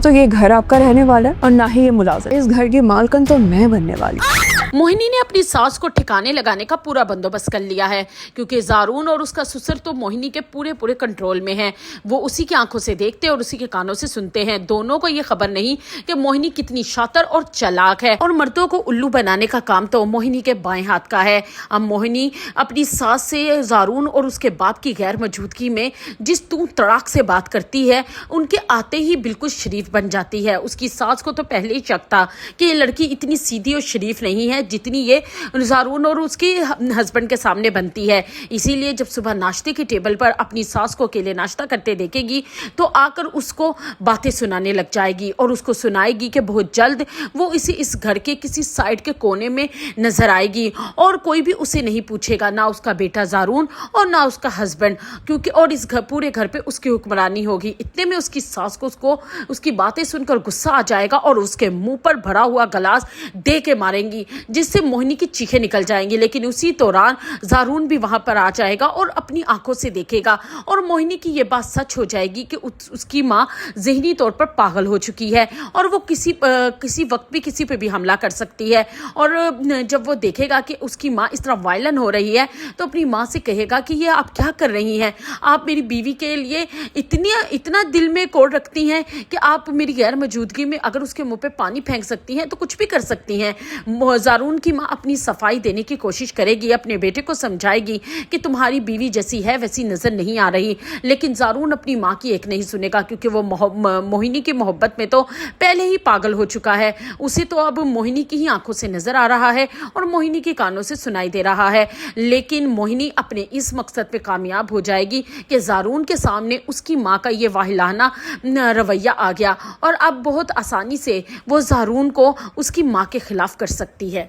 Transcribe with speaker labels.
Speaker 1: तो ये घर आपका रहने वाला है और ना ही ये मुलाजिम। इस घर की मालकन तो मैं बनने वाली हूँ।
Speaker 2: मोहिनी ने अपनी सास को ठिकाने लगाने का पूरा बंदोबस्त कर लिया है, क्योंकि जारून और उसका ससुर तो मोहिनी के पूरे कंट्रोल में हैं। वो उसी की आंखों से देखते और उसी के कानों से सुनते हैं। दोनों को ये खबर नहीं कि मोहिनी कितनी शातिर और चालाक है, और मर्दों को उल्लू बनाने का काम तो मोहिनी के बाएं हाथ का है। अब मोहिनी अपनी सास से जारून और उसके बाप की गैर मौजूदगी में जिस तू तड़ाक से बात करती है, उनके आते ही बिल्कुल शरीफ बन जाती है। उसकी सास को तो पहले ही शक था कि ये लड़की इतनी सीधी और शरीफ नहीं है जितनी ये जारून और उसके हस्बैंड के सामने बनती है। इसीलिए जब सुबह नाश्ते की टेबल पर अपनी सास को अकेले नाश्ता करते देखेगी तो आकर उसको बातें सुनाने लग जाएगी और उसको सुनाएगी कि बहुत जल्द वो इस घर के किसी साइड के कोने में नजर आएगी और कोई भी उसे नहीं पूछेगा, ना उसका बेटा जारून और ना उसका हस्बैंड, क्योंकि और इस पूरे घर पे उसकी हुक्मरानी होगी। इतने में उसकी सास को उसकी बातें सुनकर गुस्सा आ जाएगा और उसके मुंह पर भरा हुआ गिलास दे के मारेंगी, जिससे मोहिनी की चीखें निकल जाएंगी। लेकिन उसी दौरान जारून भी वहां पर आ जाएगा और अपनी आंखों से देखेगा और मोहिनी की ये बात सच हो जाएगी कि उसकी माँ ज़हनी तौर पर पागल हो चुकी है और वो किसी वक्त भी किसी पे भी हमला कर सकती है। और जब वो देखेगा कि उसकी माँ इस तरह वायलेंट हो रही है तो अपनी माँ से कहेगा कि ये आप क्या कर रही हैं, आप मेरी बीवी के लिए इतना दिल में कोड़ रखती हैं कि आप मेरी गैर मौजूदगी में अगर उसके मुंह पे पानी फेंक सकती हैं तो कुछ भी कर सकती हैं। जारून की माँ अपनी सफाई देने की कोशिश करेगी, अपने बेटे को समझाएगी कि तुम्हारी बीवी जैसी है वैसी नजर नहीं आ रही। लेकिन जारून अपनी माँ की एक नहीं सुनेगा, क्योंकि वो मोहिनी की मोहब्बत में तो पहले ही पागल हो चुका है। उसे तो अब मोहिनी की ही आंखों से नजर आ रहा है और मोहिनी के कानों से सुनाई दे रहा है। लेकिन मोहिनी अपने इस मकसद पे कामयाब हो जाएगी कि जारून के सामने उसकी माँ का ये वाहिलाना रवैया आ गया और अब बहुत आसानी से वो जारून को उसकी माँ के खिलाफ कर सकती है।